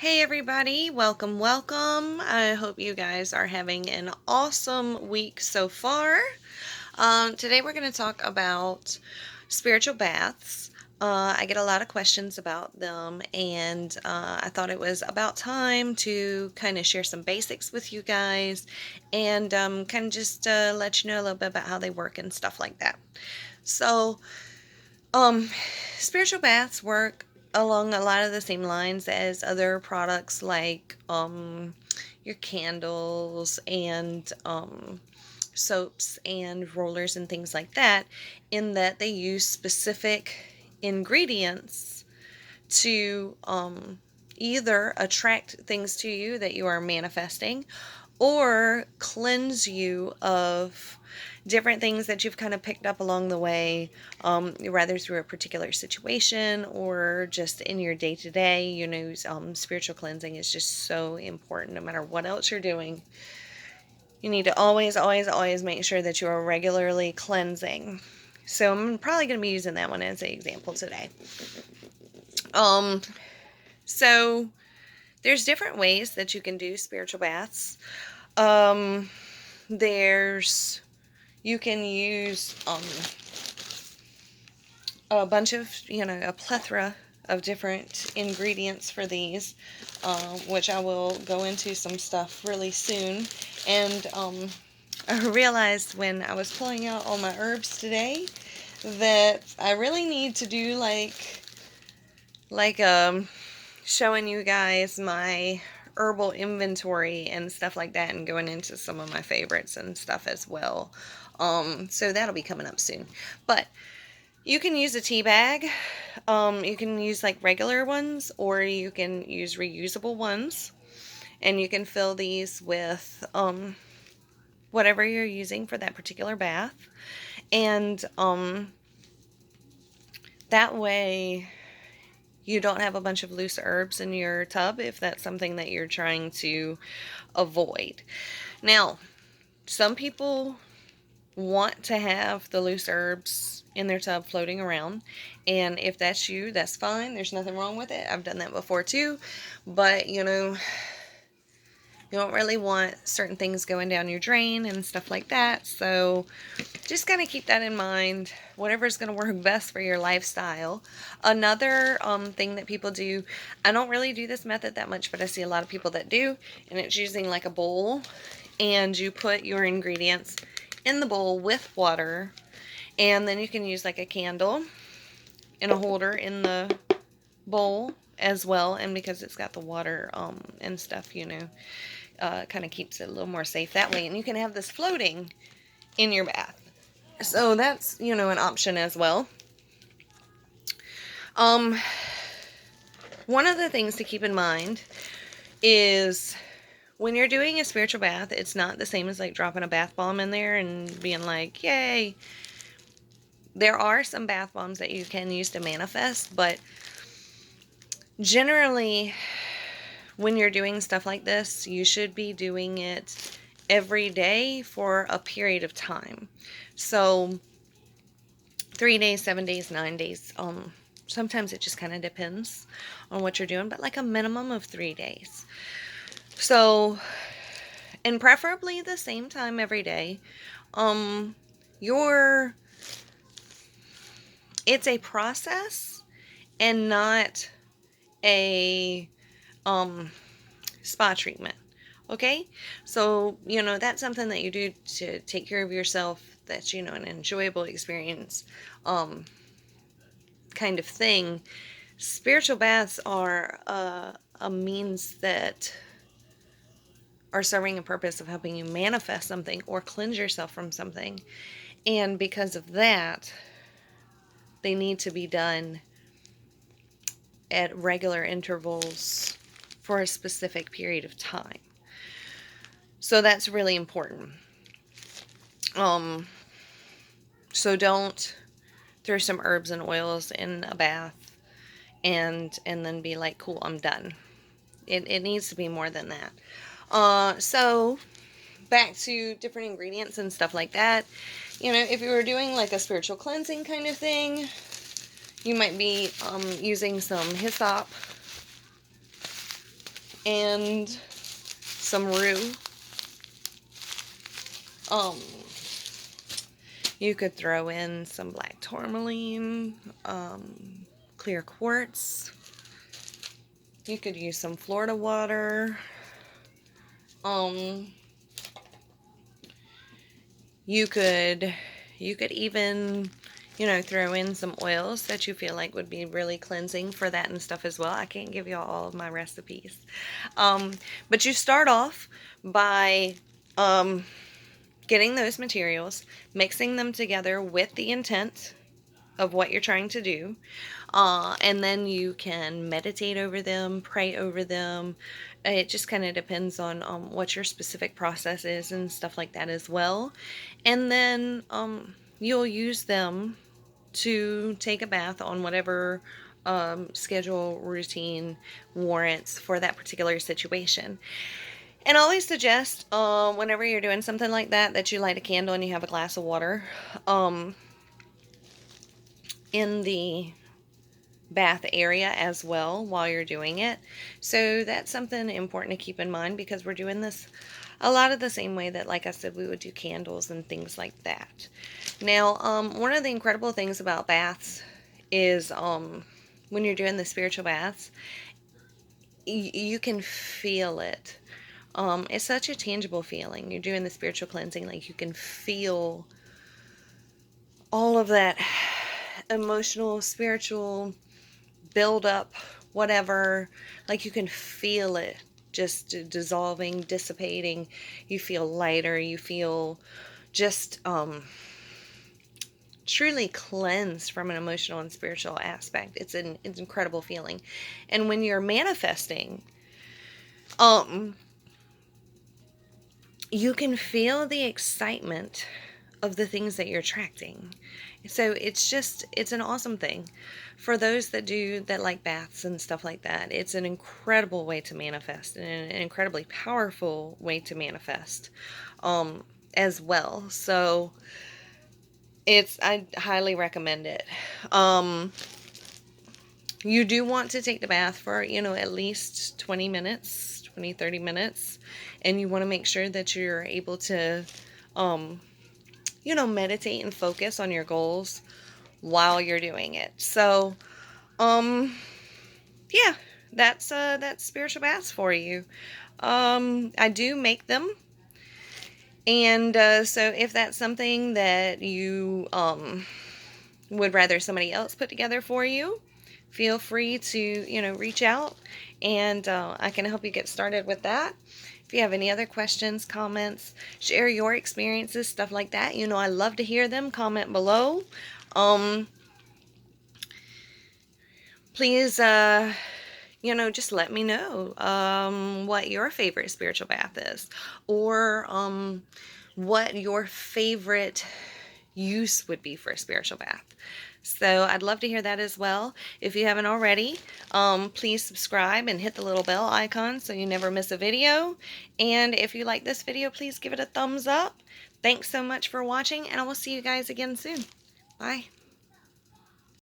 Hey everybody, welcome. I hope you guys are having an awesome week so far. Today we're going to talk about spiritual baths. I get a lot of questions about them, and I thought it was about time to kind of share some basics with you guys and kind of just let you know a little bit about how they work and stuff like that. So, um, spiritual baths work along a lot of the same lines as other products like your candles and soaps and rollers and things like that, in that they use specific ingredients to either attract things to you that you are manifesting or cleanse you of different things that you've kind of picked up along the way, rather through a particular situation or just in your day to day. Spiritual cleansing is just so important no matter what else you're doing. You need to always make sure that you are regularly cleansing. So I'm probably going to be using that one as an example today. Um, so there's different ways that you can do spiritual baths. Um, there's You can use a bunch of, a plethora of different ingredients for these, which I will go into some stuff really soon. And I realized when I was pulling out all my herbs today that I really need to do like showing you guys my herbal inventory and stuff like that, and going into some of my favorites and stuff as well. So that'll be coming up soon. But you can use a tea bag. You can use like regular ones, or you can use reusable ones. And you can fill these with whatever you're using for that particular bath. And that way you don't have a bunch of loose herbs in your tub if that's something that you're trying to avoid. Now, some people want to have the loose herbs in their tub floating around, and if that's you, that's fine. There's nothing wrong with it. I've done that before too, but you don't really want certain things going down your drain and stuff like that. So just kind of keep that in mind. Whatever is going to work best for your lifestyle. Another thing that people do, I don't really do this method that much, but I see a lot of people that do, and it's using like a bowl, and you put your ingredients in the bowl with water, and then you can use like a candle in a holder in the bowl as well. And because it's got the water and stuff, kind of keeps it a little more safe that way. And you can have this floating in your bath. So that's, an option as well. One of the things to keep in mind is when you're doing a spiritual bath, it's not the same as like dropping a bath bomb in there and being like, yay. There are some bath bombs that you can use to manifest, but generally, when you're doing stuff like this, you should be doing it every day for a period of time. So 3 days, 7 days, 9 days. Sometimes it just kind of depends on what you're doing, but like a minimum of 3 days. So, and preferably the same time every day. It's a process and not a spa treatment. Okay? So, that's something that you do to take care of yourself. That's, an enjoyable experience kind of thing. Spiritual baths are a means that are serving a purpose of helping you manifest something or cleanse yourself from something. And because of that, they need to be done at regular intervals for a specific period of time. So that's really important. So don't throw some herbs and oils in a bath and then be like, cool, I'm done. It needs to be more than that. So back to different ingredients and stuff like that. If you were doing like a spiritual cleansing kind of thing, you might be using some hyssop and some rue. You could throw in some black tourmaline, clear quartz. You could use some Florida water. You could even, throw in some oils that you feel like would be really cleansing for that and stuff as well. I can't give you all of my recipes. But you start off by getting those materials, mixing them together with the intent of what you're trying to do. And then you can meditate over them, pray over them. It just kind of depends on what your specific process is and stuff like that as well. And then you'll use them to take a bath on whatever schedule routine warrants for that particular situation. And I always suggest whenever you're doing something like that, that you light a candle and you have a glass of water in the bath area as well while you're doing it. So that's something important to keep in mind, because we're doing this a lot of the same way that, like I said, we would do candles and things like that. Now, one of the incredible things about baths is when you're doing the spiritual baths, you can feel it. It's such a tangible feeling. You're doing the spiritual cleansing, like you can feel all of that emotional, spiritual build up, whatever. Like you can feel it just dissolving, dissipating. You feel lighter. You feel just truly cleansed from an emotional and spiritual aspect. It's an incredible feeling. And when you're manifesting, you can feel the excitement of the things that you're attracting. So it's an awesome thing. For those that like baths and stuff like that, it's an incredible way to manifest, and an incredibly powerful way to manifest as well. So I highly recommend it. You do want to take the bath for, at least 20 minutes, 20, 30 minutes. And you want to make sure that you're able to, meditate and focus on your goals while you're doing it. So, yeah, that's spiritual baths for you. I do make them. And so if that's something that you would rather somebody else put together for you, feel free to, reach out, and I can help you get started with that. If you have any other questions, comments, share your experiences, stuff like that, I love to hear them. Comment below. Please, just let me know what your favorite spiritual bath is, or what your favorite use would be for a spiritual bath. So I'd love to hear that as well. If you haven't already, please subscribe and hit the little bell icon so you never miss a video. And if you like this video, please give it a thumbs up. Thanks so much for watching, and I will see you guys again soon. Bye.